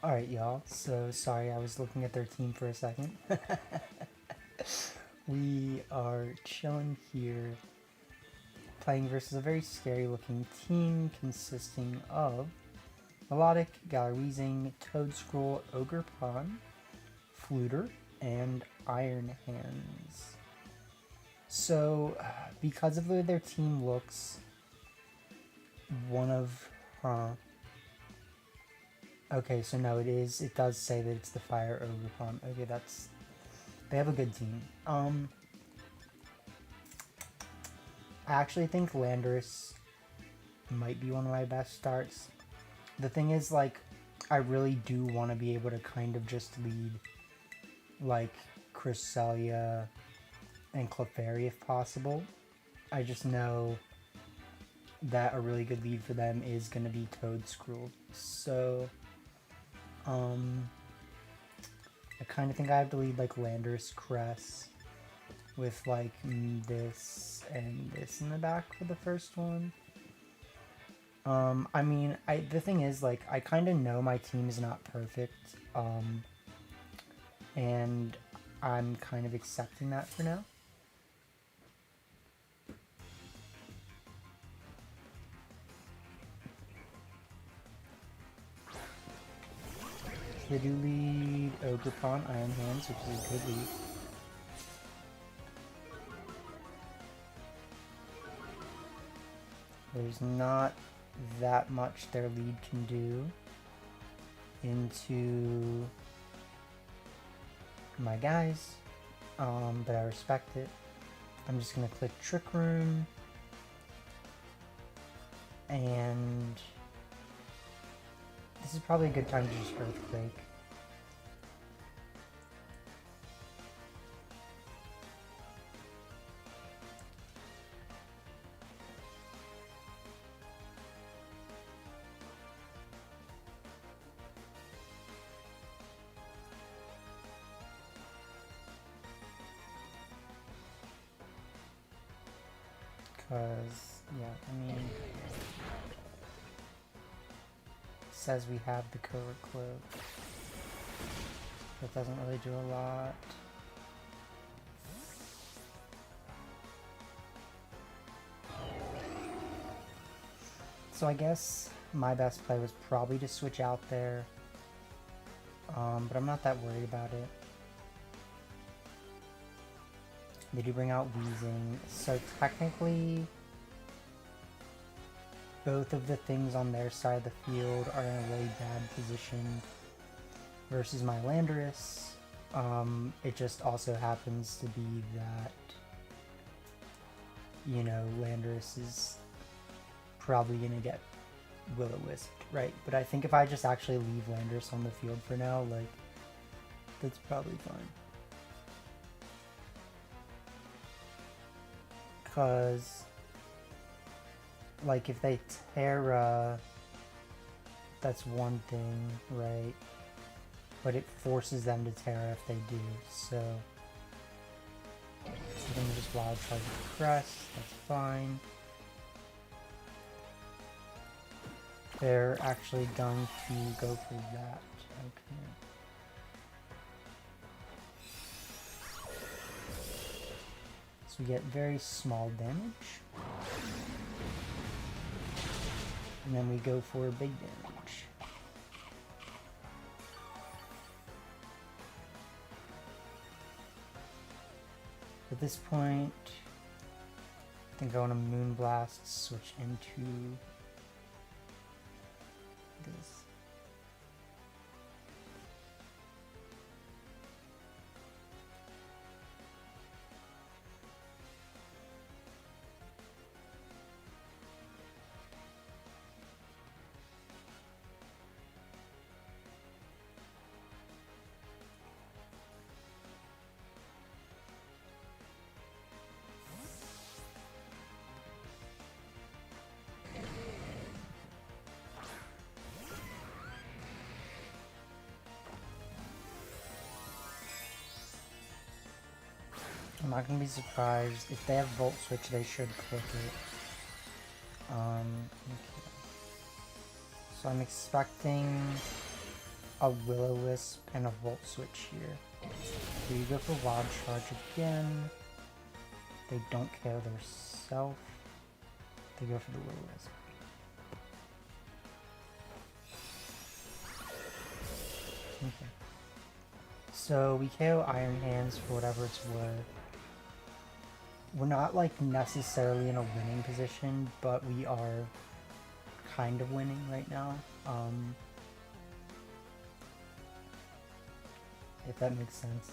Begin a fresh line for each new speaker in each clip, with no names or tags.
Alright, y'all. So, sorry, I was looking at their team for a second. We are chilling here, playing versus a very scary looking team consisting of Melodic, Gallerizing, Toadscroll, Ogrepon, Fluter, and Iron Hands. So, because of the way their team looks, one of... Okay, so no, it does say that it's the Fire Ogrepon. Okay, they have a good team. I actually think Landorus might be one of my best starts. The thing is, like, I really do want to be able to kind of just lead, like, Cresselia and Clefairy if possible. I just know that a really good lead for them is going to be Toadscroll. So, I kind of think I have to lead, like, Landorus, Cress, with, like, this and this in the back for the first one. I mean, the thing is, like, I kind of know my team is not perfect, and I'm kind of accepting that for now. They do lead Ogrepon, Iron Hands, which is a good lead. There's not that much their lead can do into my guys, but I respect it. I'm just gonna click Trick Room, and this is probably a good time to just Earthquake. Because, yeah, I mean, it says we have the Covert Cloak. That doesn't really do a lot. So I guess my best play was probably to switch out there, but I'm not that worried about it. They do bring out Wheezing, so technically both of the things on their side of the field are in a really bad position versus my Landorus. It just also happens to be that, you know, Landorus is probably going to get Will-O-Wisped, right? But I think if I just actually leave Landorus on the field for now, like, that's probably fine. Because, like, if they Terra, that's one thing, right? But it forces them to Terra if they do, so... I'm gonna just Wild Charge the Crest, that's fine. They're actually going to go for that, okay. We get very small damage, and then we go for big damage. At this point, I think I want to Moonblast, switch into this. I'm not gonna be surprised if they have Volt Switch. They should click it. Okay. So I'm expecting a Will-O-Wisp and a Volt Switch here. So you go for Wild Charge again. They don't care their self. They go for the Will-O-Wisp. Okay. So we KO Iron Hands for whatever it's worth. We're not like necessarily in a winning position, but we are kind of winning right now. If that makes sense.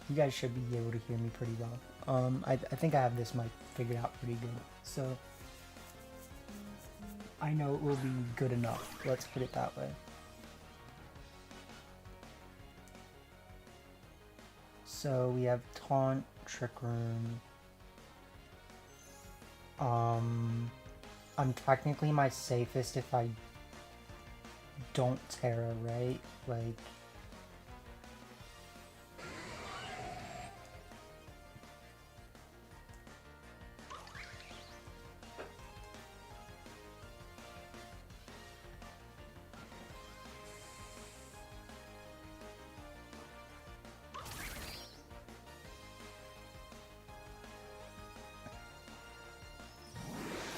You guys should be able to hear me pretty well. I think I have this mic figured out pretty good, so I know it will be good enough. Let's put it that way. So we have Taunt, Trick Room. I'm technically my safest if I don't Terra, right? Like,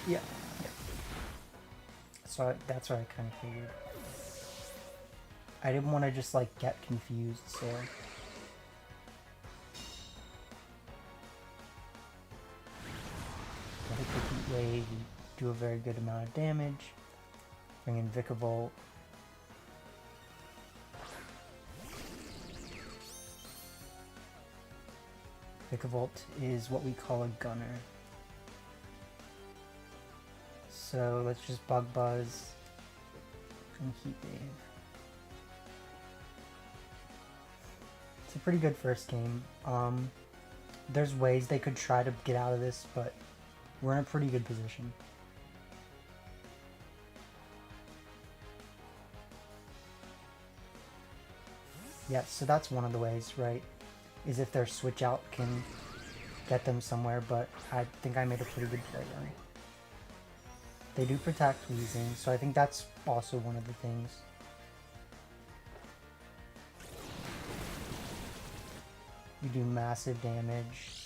yeah. So that's what I kind of figured. I didn't want to just like get confused, so. Get a quick Heat Wave, we do a very good amount of damage. Bring in Vikavolt. Vikavolt is what we call a gunner. So let's just Bug Buzz and Heat Wave. It's a pretty good first game. There's ways they could try to get out of this, but we're in a pretty good position. Yeah, so that's one of the ways, right? Is if their switch out can get them somewhere, but I think I made a pretty good play there. They do protect Weezing, so I think that's also one of the things. You do massive damage.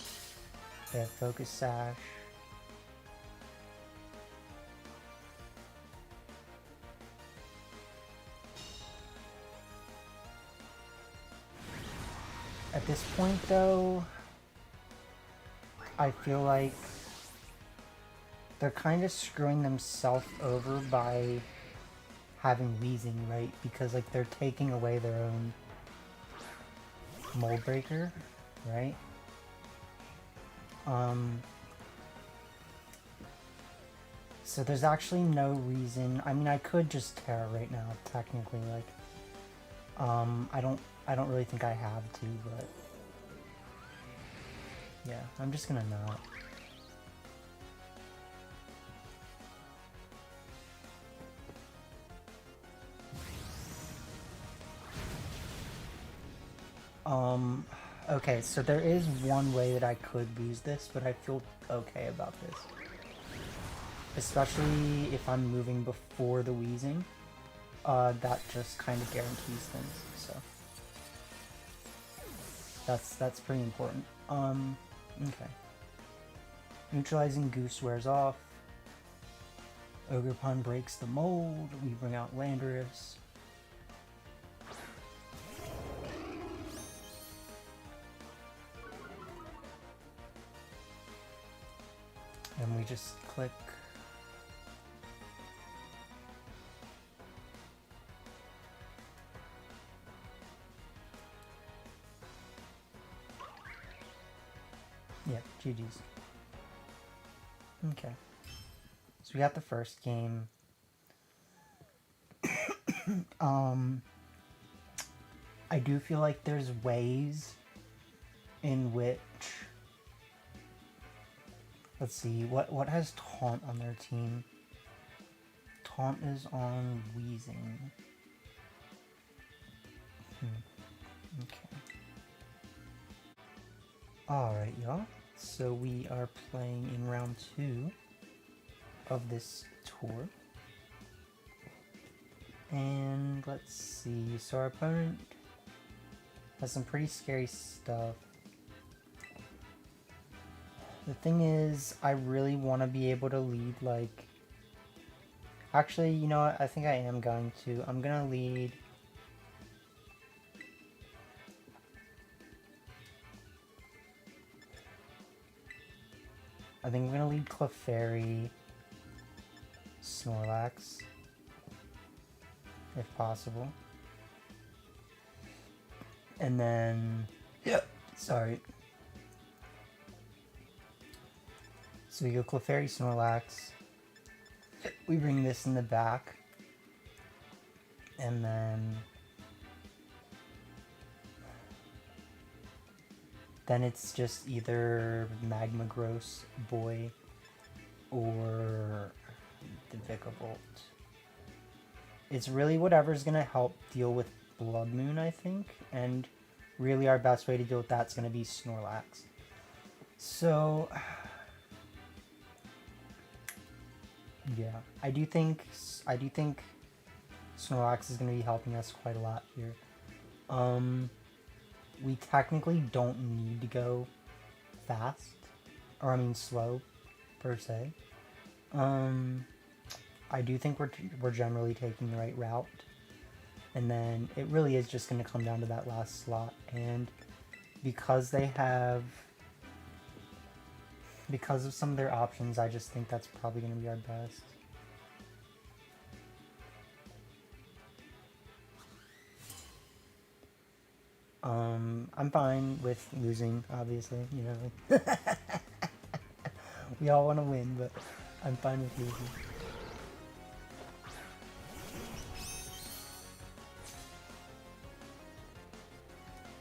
They have Focus Sash. At this point though, I feel like they're kind of screwing themselves over by having Weezing, right? Because like they're taking away their own Mold Breaker, right? So there's actually no reason. I mean, I could just Terra right now, technically. Like, I don't really think I have to, but yeah, I'm just gonna not. Okay, so there is one way that I could lose this, but I feel okay about this. Especially if I'm moving before the Weezing. That just kind of guarantees things, so. That's pretty important. Okay. Neutralizing Goose wears off. Ogerpon breaks the mold. We bring out Landorus. And we just click. Yeah, GG's. Okay. So we got the first game. I do feel like there's ways in which, let's see, what has Taunt on their team? Taunt is on Weezing. Okay. Alright, y'all. So we are playing in round 2. of this tour. And let's see, so our opponent has some pretty scary stuff. The thing is, I really want to be able to lead, like... Actually, you know what, I think I am going to. I'm gonna lead... I think I'm gonna lead Clefairy, Snorlax, if possible. And then... Sorry. So we go Clefairy, Snorlax. We bring this in the back. And then... Then it's just either Magma Gross Boy or the Vikavolt. It's really whatever's going to help deal with Blood Moon, I think. And really our best way to deal with that's going to be Snorlax. So... yeah, I do think Snorlax is going to be helping us quite a lot here. We technically don't need to go fast, or I mean slow, per se. I do think we're generally taking the right route, and then it really is just going to come down to that last slot. And because of some of their options, I just think that's probably going to be our best. I'm fine with losing, obviously, you know. We all want to win, but I'm fine with losing.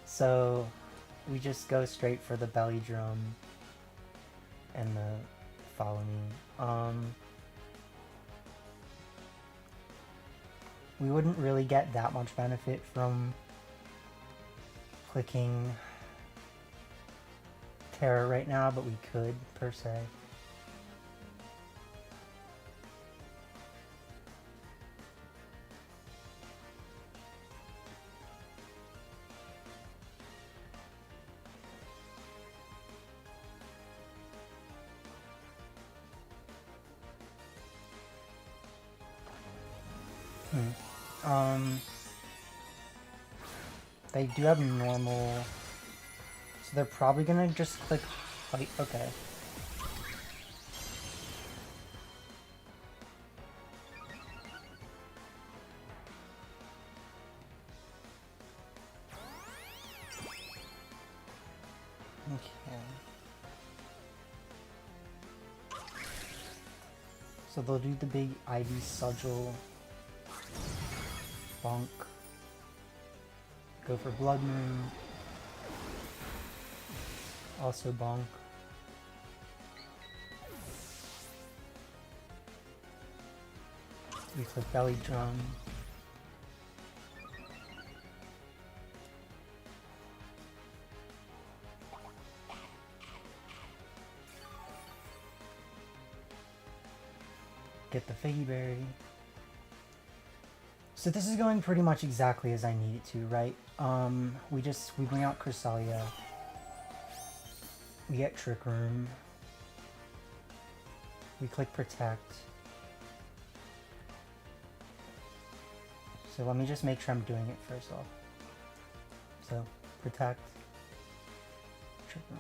So, we just go straight for the belly drum and the follow me. We wouldn't really get that much benefit from clicking Terra right now, but we could, per se. They do have normal, so they're probably gonna just click height. Okay. Okay. So they'll do the big Ivy Sigil, bonk. Go for Blood Moon. Also bonk. We click Belly Drum. Get the Figgy Berry. So this is going pretty much exactly as I need it to, right? We bring out Cresselia. We get Trick Room. We click Protect. So let me just make sure I'm doing it first off. So, Protect. Trick Room.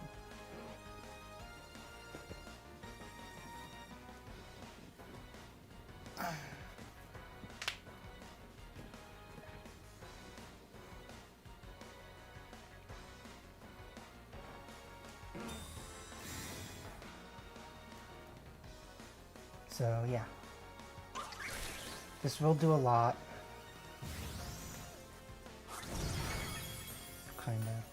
So yeah, this will do a lot, kinda.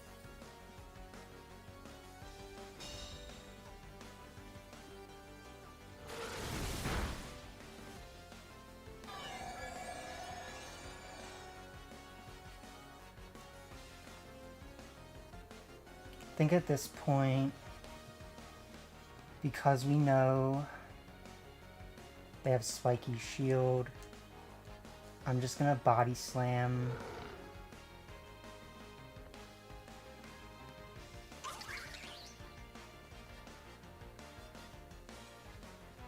I think at this point, because we know They have spiky shield. I'm just gonna body slam.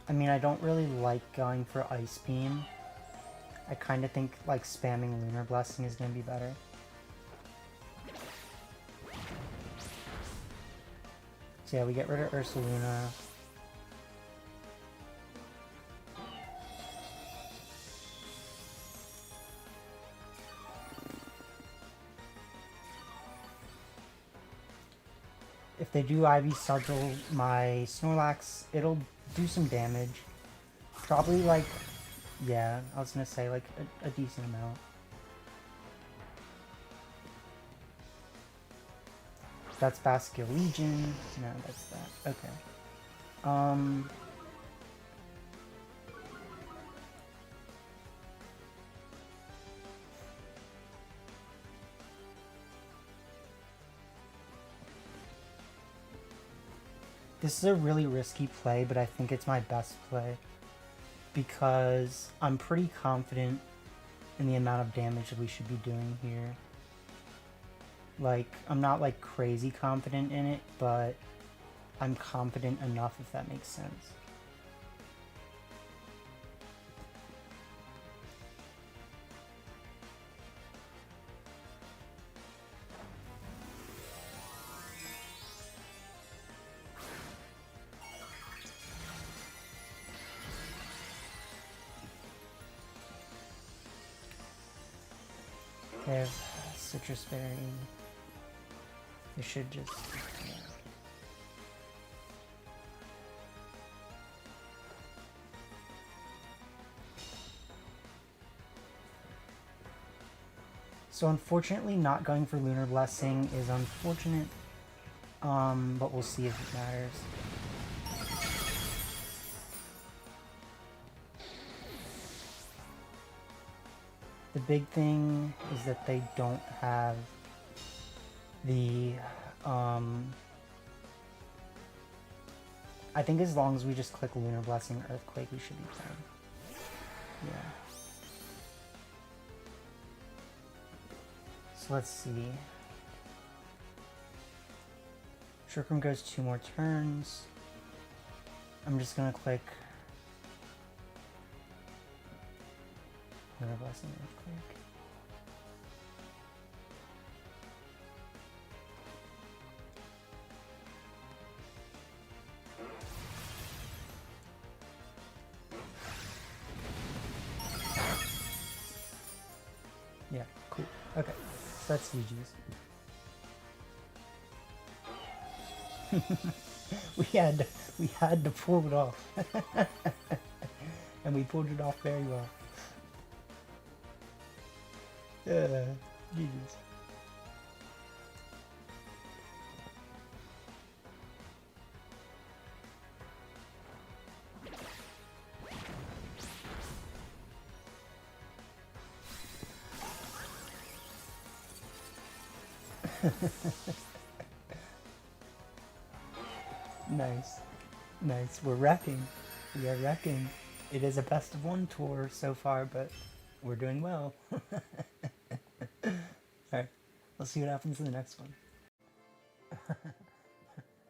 I mean, I don't really like going for Ice Beam. I kind of think like spamming Lunar Blessing is gonna be better. So yeah, we get rid of Ursaluna. If they do Ivy Sigil my Snorlax, it'll do some damage. Probably like, yeah, I was gonna say like a decent amount. That's Basket Legion. No, that's that. Okay. This is a really risky play, but I think it's my best play because I'm pretty confident in the amount of damage that we should be doing here. Like, I'm not like crazy confident in it, but I'm confident enough, if that makes sense. They have Citrus Berry. They should just... yeah. So unfortunately not going for Lunar Blessing is unfortunate, but we'll see if it matters. The big thing is that they don't have the, I think as long as we just click Lunar Blessing Earthquake, we should be fine. Yeah. So let's see. Shurikram goes 2 more turns. I'm just gonna click Lunar Blessing Earthquake. Yeah, cool. Okay, so that's VG's. we had to pull it off. And we pulled it off very well. GG's. Nice. Nice. We're wrecking. We are wrecking. It is a best of 1 tour so far, but we're doing well. Alright, let's see what happens in the next one.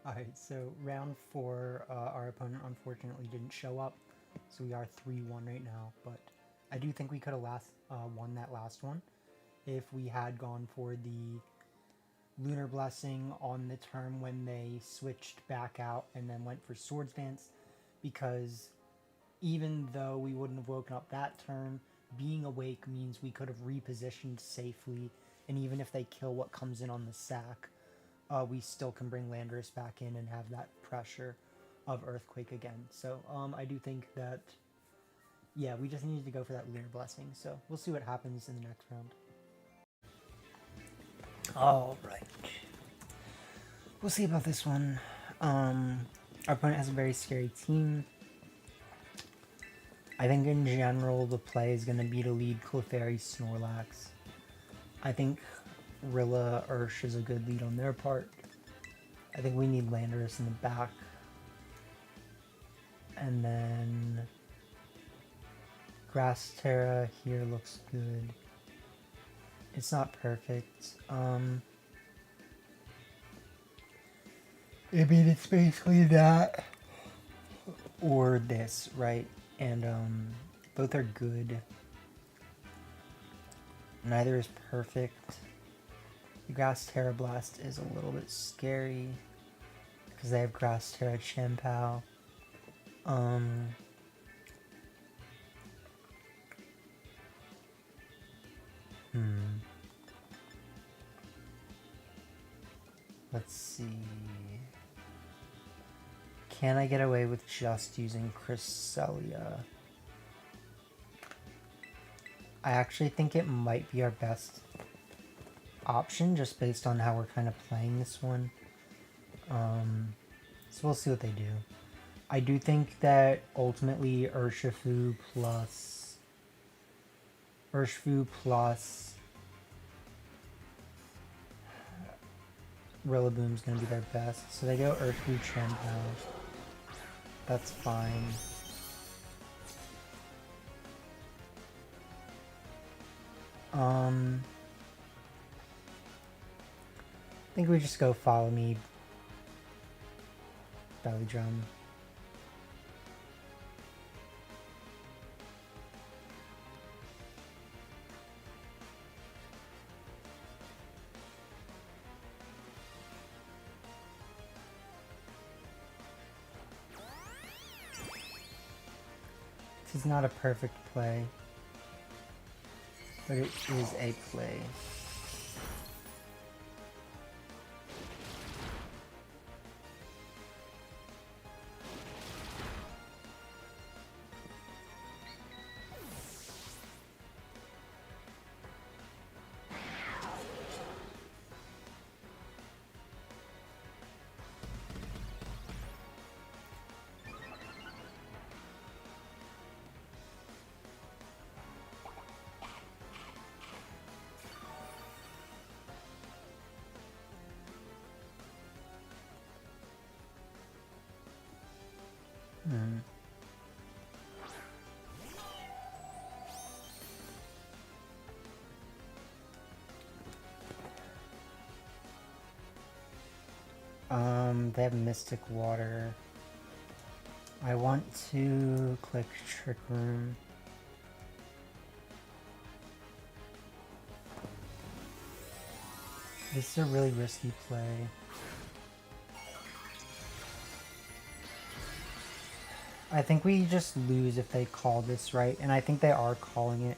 Alright, so round 4, our opponent unfortunately didn't show up, so we are 3-1 right now, but I do think we could have won that last one if we had gone for the Lunar Blessing on the turn when they switched back out and then went for Swords Dance, because even though we wouldn't have woken up that turn, being awake means we could have repositioned safely, and even if they kill what comes in on the sack, we still can bring Landorus back in and have that pressure of Earthquake again. So I do think that, yeah, we just needed to go for that Lunar Blessing, so we'll see what happens in the next round. Alright. We'll see about this one. Our opponent has a very scary team. I think in general the play is going to be to lead Clefairy Snorlax. I think Rilla Ursh is a good lead on their part. I think we need Landorus in the back. And then Grass Terra here looks good. It's not perfect. I mean, it's basically that or this, right? And both are good. Neither is perfect. The Grass Terra Blast is a little bit scary because they have Grass Terra Chien-Pao. Let's see. Can I get away with just using Cresselia? I actually think it might be our best option just based on how we're kind of playing this one. So we'll see what they do. I do think that ultimately Urshifu plus Rillaboom's gonna be their best. So they go Urshifu Chien-Pao. That's fine. I think we just go Follow Me, Belly Drum. This is not a perfect play, but it is a play. They have Mystic Water. I want to click Trick Room. This is a really risky play. I think we just lose if they call this right, and I think they are calling it.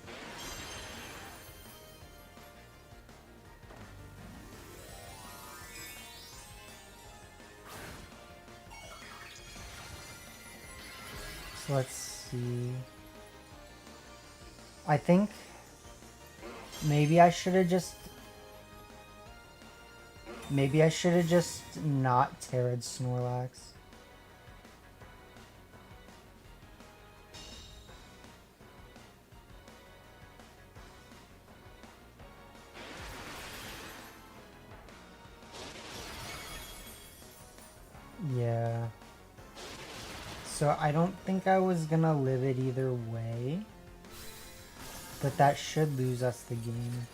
So let's see. I think maybe I should have just not Terra'd Snorlax. Yeah. So I don't think I was gonna live it either way, but that should lose us the game.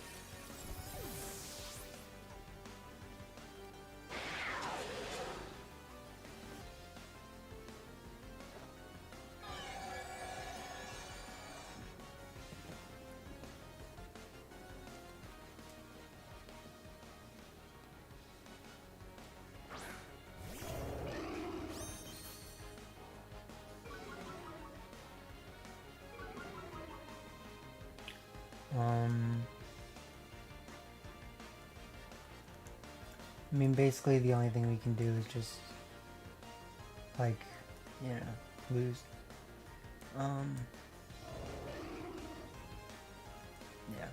I mean, basically the only thing we can do is just, like, you know, lose. Yeah.